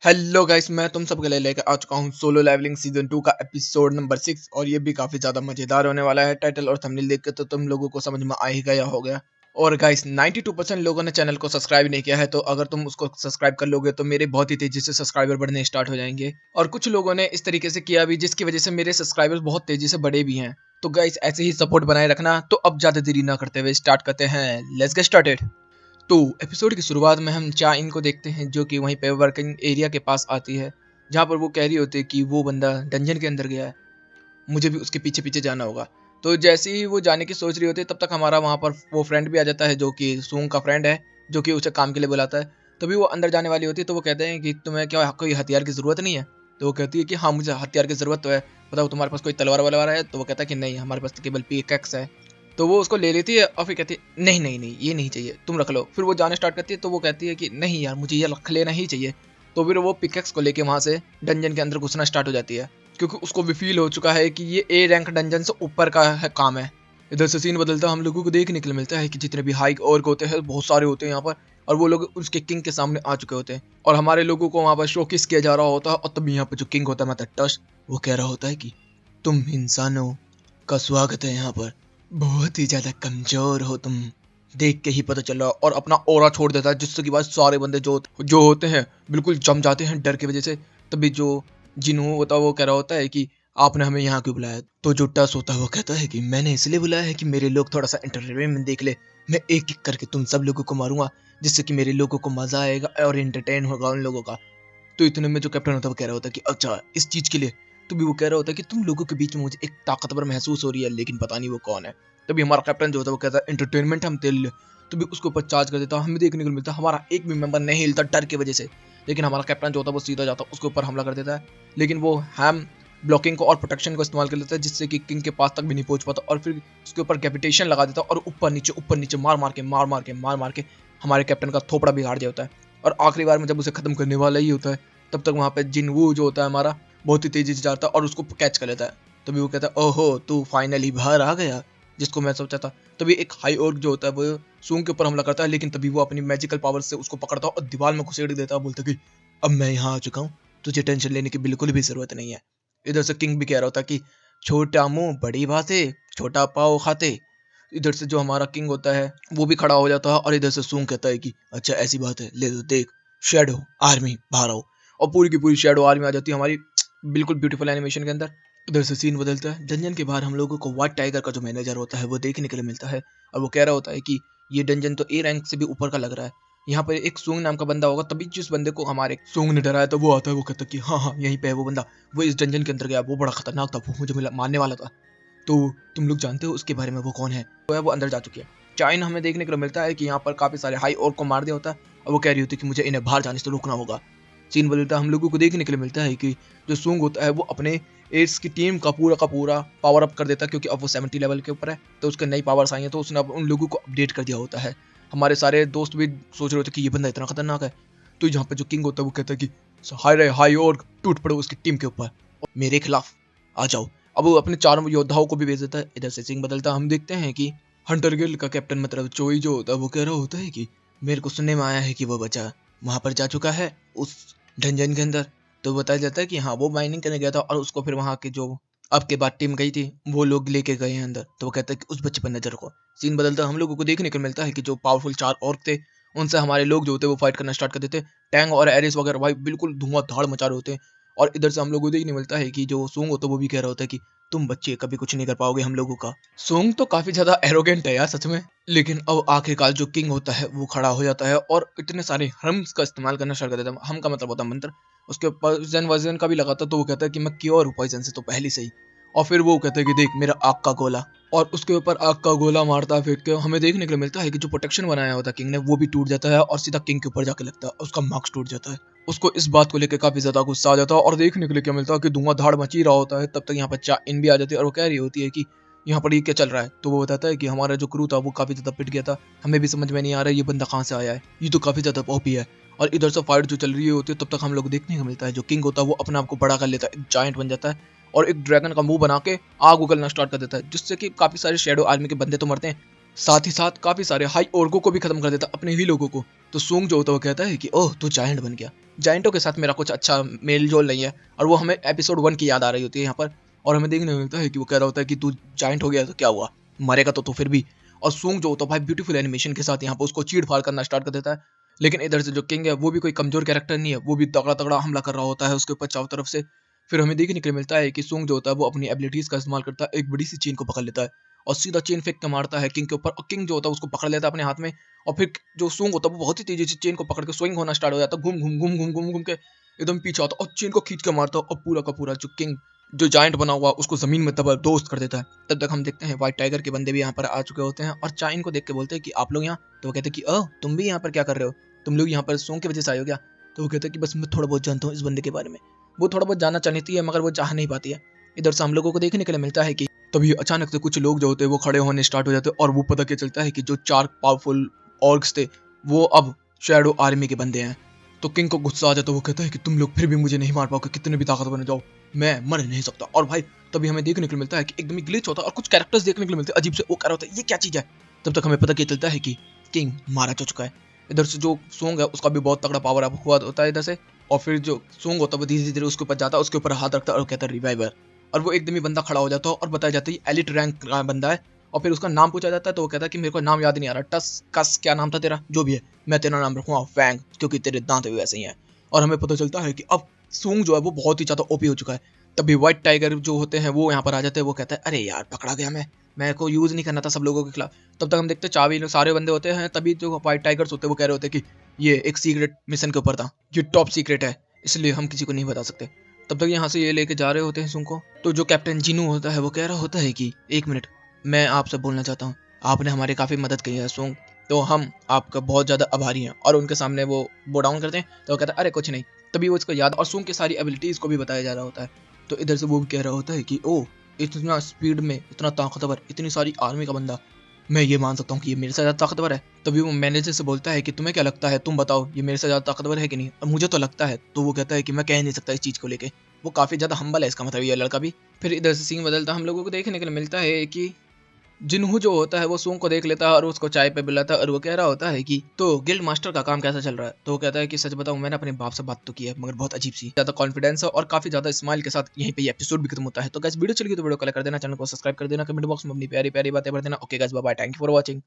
Hello guys, मैं तुम सबके लिए लेकर आ चुका हूँ सोलो लेवलिंग सीजन 2 का एपिसोड नंबर 6 और ये भी काफी ज्यादा मजेदार होने वाला है। टाइटल और थंबनेल देख के तो तुम लोगों को समझ में आ ही गया होगा। और गाइस 92% लोगों ने चैनल को सब्सक्राइब नहीं किया है, तो अगर तुम उसको सब्सक्राइब कर लोगे तो मेरे बहुत ही तेजी से सब्सक्राइबर बढ़ने स्टार्ट हो जाएंगे। और कुछ लोगों ने इस तरीके से किया भी जिसकी वजह से मेरे सब्सक्राइबर्स बहुत तेजी से बढ़े भी हैं। तो गाइस ऐसे ही सपोर्ट बनाए रखना। तो अब ज्यादा देरी ना करते हुए स्टार्ट करते हैं। Let's get started. तो एपिसोड की शुरुआत में हम चा इन को देखते हैं, जो कि वहीं पे वर्किंग एरिया के पास आती है, जहाँ पर वो कह रही होती है कि वो बंदा डंजन के अंदर गया है, मुझे भी उसके पीछे पीछे जाना होगा। तो जैसे ही वो जाने की सोच रही होती है, तब तक हमारा वहाँ पर वो फ्रेंड भी आ जाता है, जो कि सूंग का फ्रेंड है, जो कि उसे काम के लिए बुलाता है। तभी वो अंदर जाने वाली होती है, तो वो कहते हैं कि तुम्हें क्या कोई हथियार की ज़रूरत नहीं है। तो वो कहती है कि हाँ, मुझे हथियार की ज़रूरत तो है, बताओ तुम्हारे पास कोई तलवार वलवार है। तो वो कहता है कि नहीं, हमारे पास तो केवल पिकैक्स है। तो वो उसको ले लेती है और फिर कहती है नहीं नहीं नहीं, ये नहीं चाहिए, तुम रख लो। फिर वो जाने स्टार्ट करती है, तो वो कहती है कि नहीं यार, मुझे ये रख लेना ही चाहिए। तो फिर वो पिकेक्स को लेके वहाँ से डंजन के अंदर घुसना स्टार्ट हो जाती है, क्योंकि उसको भी फील हो चुका है कि ये ए रैंक डंजन से ऊपर का है काम है। इधर से सीन बदलता हम लोगों को देखने के लिए मिलता है कि जितने भी हाइक ऑर्क होते हैं बहुत सारे होते हैं यहाँ पर, और वो लोग उसके किंग के सामने आ चुके होते हैं, और हमारे लोगों को वहाँ पर शोकेस किया जा रहा होता है। और तभी यहाँ पर जो किंग होता है मतलब टश, वो कह रहा होता है कि तुम इंसानों का स्वागत है यहाँ पर, बहुत ही ज्यादा कमजोर हो तुम, देख के ही पता चल रहा। और अपना ओरा छोड़ देता है, जिससे कि बाद सारे बंदे जो होते हैं बिल्कुल जम जाते हैं डर की वजह से। तभी जो जिन्हों होता है वो कह रहा होता है कि आपने हमें यहाँ क्यों बुलाया। तो जो टस होता है वो कहता है कि मैंने इसलिए बुलाया है कि मेरे लोग थोड़ा सा एंटरटेनमेंट देख ले। मैं एक एक करके तुम सब लोगों को मारूंगा, जिससे कि मेरे लोगों को मजा आएगा और एंटरटेन होगा उन लोगों का। तो इतने में जो कैप्टन होता है वो कह रहा होता है कि अच्छा, इस चीज के लिए। तो भी वो कह रहा होता है कि तुम लोगों के बीच में मुझे एक ताकतवर महसूस हो रही है, लेकिन पता नहीं वो कौन है। तभी हमारा कैप्टन जो होता है वो कहता है एंटरटेनमेंट हम तेल ले। तो भी उसके ऊपर चार्ज कर देता है। हमें देखने को मिलता है हमारा एक भी मेंबर नहीं हिलता डर की वजह से, लेकिन हमारा कैप्टन जो होता है वो सीधा जाता है उसके ऊपर हमला कर देता है। लेकिन वो हैम ब्लॉकिंग को और प्रोटेक्शन को इस्तेमाल कर लेता है, जिससे कि किंग के पास तक भी नहीं पहुंच पाता। और फिर उसके ऊपर कैपिटेशन लगा देता है और ऊपर नीचे मार मार के हमारे कैप्टन का थोपड़ा बिगाड़ दिया होता है। और आखिरी बार में जब उसे खत्म करने वाला ही होता है, तब तक वहाँ पे जिनवू जो होता है हमारा बहुत ही तेजी से जाता है और उसको कैच कर लेता है। तभी वो कहता है ओहो, तू फाइनली बाहर आ गया, जिसको मैं सोचा था। तभी एक हाई ओर्क जो होता है वो सूंग के ऊपर हमला करता है, लेकिन तभी वो अपनी मैजिकल पावर से उसको पकड़ता है और दीवार में घुसेड़ देता है, बोलता है कि अब मैं यहाँ आ चुका हूँ, तुझे टेंशन लेने की बिल्कुल भी जरूरत नहीं है। इधर से किंग भी कह रहा होता है कि छोटा मुंह बड़ी बातें, छोटा पाव खाते। इधर से जो हमारा किंग होता है वो भी खड़ा हो जाता है, और इधर से सूंग कहता है कि अच्छा ऐसी बात है, ले दो देख, शेडो आर्मी बाहर आओ। और पूरी की पूरी शेडो आर्मी आ जाती है हमारी, बिल्कुल ब्यूटीफुल एनिमेशन के अंदर। उधर से सीन बदलता है, डंजन के बाहर हम लोगों को व्हाइट टाइगर का जो मैनेजर होता है वो देखने के लिए मिलता है। और वो कह रहा होता है कि ये डंजन तो ए रैंक से भी ऊपर का लग रहा है, यहाँ पर एक सूंग नाम का बंदा होगा। तभी जिस बंदे को हमारे सूंग ने डराया था वो आता है, वो कहता है कि हाँ हाँ, यहीं पे है वो बंदा, वो इस डंजन के अंदर गया, वो बड़ा खतरनाक था, वो मुझे मारने वाला था। तो तुम लोग जानते हो उसके बारे में, वो कौन है? तो है वो अंदर जा चुकी है। चाइन हमें देखने को मिलता है कि यहाँ पर काफी सारे हाई और को मार दिया होता है, और वो कह रही होती है कि मुझे इन्हें बाहर जाने से रोकना होगा। सीन बदलता हम लोगों को देखने के लिए मिलता है कि जो सूंग होता है वो अपने एड्स की टीम का पूरा पावर अप कर देता है, क्योंकि अब वो 70 लेवल के ऊपर है, तो उसके नई पावर्स आई हैं, तो उसने अब उन लोगों को अपडेट कर दिया होता है। हमारे सारे दोस्त भी सोच रहे होते कि ये बंदा इतना खतरनाक है। तो यहाँ पे जो किंग होता है वो कहता है कि हाय रे हाई और टूट पड़ो उसकी टीम के ऊपर और मेरे खिलाफ आ जाओ। अब वो अपने चारों योद्धाओं को भी भेज देता है। इधर से सिंह बदलता हम देखते हैं कि हंटर गिल्ड का कैप्टन मतलब चोई जो होता है वो कह रहा होता है कि मेरे को सुनने में आया है कि वो बच्चा वहां पर जा चुका है उस डंजन के अंदर। तो बताया जाता है कि हाँ, वो माइनिंग करने गया था और उसको फिर वहां के जो अब के बाद टीम गई थी वो लोग लेके गए हैं अंदर। तो वो कहता है कि उस बच्चे पर नजर रखो। सीन बदलता हम लोगों को देखने को मिलता है कि जो पावरफुल चार ऑर्क थे उनसे हमारे लोग जो होते वो फाइट करना स्टार्ट कर देते। टैंग और एरिस वगैरह भाई बिल्कुल धुआंधार मचा रहे होते हैं। और इधर से हम लोग को देखने मिलता है कि जो सूंग होता है वो भी कह रहा होता है कि तुम बच्चे कभी कुछ नहीं कर पाओगे हम लोगों का। सूंग तो काफी ज्यादा एरोगेंट है यार सच में। लेकिन अब आखिरकार जो किंग होता है वो खड़ा हो जाता है और इतने सारे हम्स का इस्तेमाल करना स्टार्ट कर देता है। हम का मतलब होता है मंत्र। उसके पॉइजन वर्जन का भी लगाता, तो वो कहता है कि मैं क्योर हूँ पॉइजन से तो पहले से ही। और फिर वो कहता है कि देख मेरा आग का गोला, और उसके ऊपर आग का गोला मारता है फेंक के। हमें देखने को मिलता है कि जो प्रोटेक्शन बनाया होता है किंग ने वो भी टूट जाता है और सीधा किंग के ऊपर जाके लगता है, उसका मार्क्स टूट जाता है। उसको इस बात को लेकर काफी ज्यादा गुस्सा आ जाता है और देखने के लिए क्या मिलता है कि धुआंधार मची रहा होता है। तब तक यहाँ पर चा इन भी आ जाती है और वो कह रही होती है कि यहाँ पर ये क्या चल रहा है। तो वो बताता है कि हमारा जो क्रू था वो काफी ज्यादा पिट गया था, हमें भी समझ में नहीं आ रहा है ये बंदा कहाँ से आया है, ये तो काफी ज्यादा ओपी है। और इधर से फाइट जो चल रही होती है तब तक हम लोग देखने को मिलता है जो किंग होता है वो अपने आप को बड़ा कर लेता है, एक जायंट बन जाता है और एक ड्रैगन का मुंह बना के आग उगलना स्टार्ट कर देता है, जिससे कि काफी सारे शेडो आर्मी के बंदे तो मरते हैं, साथ ही साथ काफी सारे हाई ओर्गो को भी खत्म कर देता, अपने ही लोगों को। तो सूंग जो होता है वो कहता है कि ओह तू जायंट बन गया, जायंटों के साथ मेरा कुछ अच्छा मेल जोल नहीं है। और वो हमें एपिसोड 1 की याद आ रही होती है यहाँ पर, और हमें देखने को मिलता है कि वो कह रहा होता है कि तू जायंट हो गया तो क्या हुआ, मरेगा तो फिर भी। और सूंग जो होता है भाई ब्यूटीफुल एनिमेशन के साथ यहाँ पर उसको चीड़ फाड़ करना स्टार्ट कर देता है। लेकिन इधर से जो किंग है वो भी कोई कमजोर कैरेक्टर नहीं है, वो भी तगड़ा तगड़ा हमला कर रहा होता है उसके ऊपर चारों तरफ से। फिर हमें देखने को मिलता है कि सूंग जो होता है वो अपनी एबिलिटीज का इस्तेमाल करता है, एक बड़ी सी चेन को पकड़ लेता है और सीधा चेन फेंक के मारता है किंग के ऊपर, और किंग जो होता है उसको पकड़ लेता है अपने हाथ में। और फिर जो सूंग होता है वो बहुत ही तेजी से चेन को पकड़ के स्विंग होना स्टार्ट हो जाता है, घूम घूम घूम घूम घूम घूम के एकदम पीछे आता है और चेन को खींच के मारता है, और पूरा का पूरा जो किंग जो जायंट बना हुआ उसको जमीन में तबादोस्त कर देता है। तब तक हम देखते हैं व्हाइट टाइगर के बंदे भी यहाँ पर आ चुके होते हैं और चाइन को देख के बोलते हैं कि आप लोग यहाँ। तो वो कहते हैं कि तुम भी यहाँ पर क्या कर रहे हो, तुम लोग यहाँ पर सूंग की वजह से आए हो क्या। तो वो कहते हैं कि बस मैं थोड़ा बहुत जानता हूँ इस बंदे के बारे में। वो थोड़ा बहुत जानना चाहती है मगर वो चाह नहीं पाती है। इधर से हम लोगों को देखने के लिए मिलता है कि तभी अचानक से कुछ लोग जो होते हैं वो खड़े होने स्टार्ट हो जाते हैं, और वो पता क्या चलता है कि जो 4 पावरफुल ऑर्क्स थे वो अब शैडो आर्मी के बंदे हैं। तो किंग को गुस्सा आ जाता है, वो कहता है कि तुम लोग फिर भी मुझे नहीं मार पाओगे, कितने भी ताकतवर बन जाओ मैं मर नहीं सकता। और भाई तभी हमें देखने को मिलता है कि एकदम ग्लिच होता है और कुछ कैरेक्टर्स देखने को मिलते हैं अजीब से, वो कह रहा होता है ये क्या चीज है। तब तक हमें पता क्या चलता है कि किंग मारा जा चुका है। इधर से जो सोंग है उसका भी बहुत तगड़ा पावर अप हुआ होता है इधर से, और फिर जो सोंग होता है वो धीरे धीरे उसके ऊपर जाता है, उसके ऊपर हाथ रखता है और कहता है रिवाइवर। और वो एकदम ही बंदा खड़ा हो जाता है और बताया जाता है एलिट रैंक का बंदा है। और फिर उसका नाम पूछा जाता है तो वो कहता है कि मेरे को नाम याद नहीं आ रहा, टस कस क्या नाम था तेरा, जो भी है मैं तेरा नाम रखूंगा फैंग, क्योंकि तेरे दांत भी वैसे ही हैं। और हमें पता चलता है कि अब सूंग जो है वो बहुत ही ज्यादा ओपी हो चुका है। तभी व्हाइट टाइगर जो होते हैं वो यहाँ पर आ जाते हैं, वो कहता है अरे यार पकड़ा गया मैं, मेरे को यूज नहीं करना था सब लोगों के खिलाफ। तब तक हम देखते हैं चाबी सारे बंदे होते हैं, तभी जो व्हाइट टाइगर्स होते हैं वो कह रहे होते हैं कि ये एक सीक्रेट मिशन के ऊपर था, ये टॉप सीक्रेट है इसलिए हम किसी को नहीं बता सकते। तब तक यहाँ से ये लेके जा रहे होते हैं सुंग को, तो जो कैप्टन जिनू होता है वो कह रहा होता है कि एक मिनट मैं आपसे बोलना चाहता हूँ, आपने हमारी काफी मदद की है सुंग, तो हम आपका बहुत ज्यादा आभारी हैं। और उनके सामने वो बो डाउन करते हैं तो वो कहता है अरे कुछ नहीं। तभी वो इसको याद और सुंग की सारी एबिलिटीज को भी बताया जा रहा होता है। तो इधर से वो भी कह रहा होता है कि ओ इतना स्पीड में इतना ताकतवर इतनी सारी आर्मी का बंदा, मैं ये मान सकता हूँ कि ये मेरे से ज्यादा ताकतवर है। तभी वो मैनेजर से बोलता है कि तुम्हें क्या लगता है, तुम बताओ ये मेरे से ज्यादा ताकतवर है कि नहीं, और मुझे तो लगता है। तो वो कहता है कि मैं कह नहीं सकता इस चीज को लेके। वो काफी ज्यादा हम्बल है इसका मतलब ये लड़का भी। फिर इधर से सीन बदलता हम लोगों को देखने के लिए मिलता है कि जिन्हू जो होता है वो सूंग को देख लेता है और उसको चाय पे बुलाता है, और वो कह रहा होता है कि तो गिल्ड मास्टर का काम कैसा चल रहा है। तो वो कहता है कि सच बताऊं मैंने अपने बाप से बात तो की है मगर बहुत अजीब सी, ज्यादा कॉन्फिडेंस है और काफी ज्यादा स्माइल के साथ यहीं पे ये एपिसोड भी खत्म होता है। तो गाइस वीडियो चली गई तो वीडियो को लाइक कर देना, चैनल को सब्सक्राइब कर देना, कमेंट बॉक्स में अपनी प्यारी प्यारी बातें भर देना। Okay guys bye bye, thank you for watching.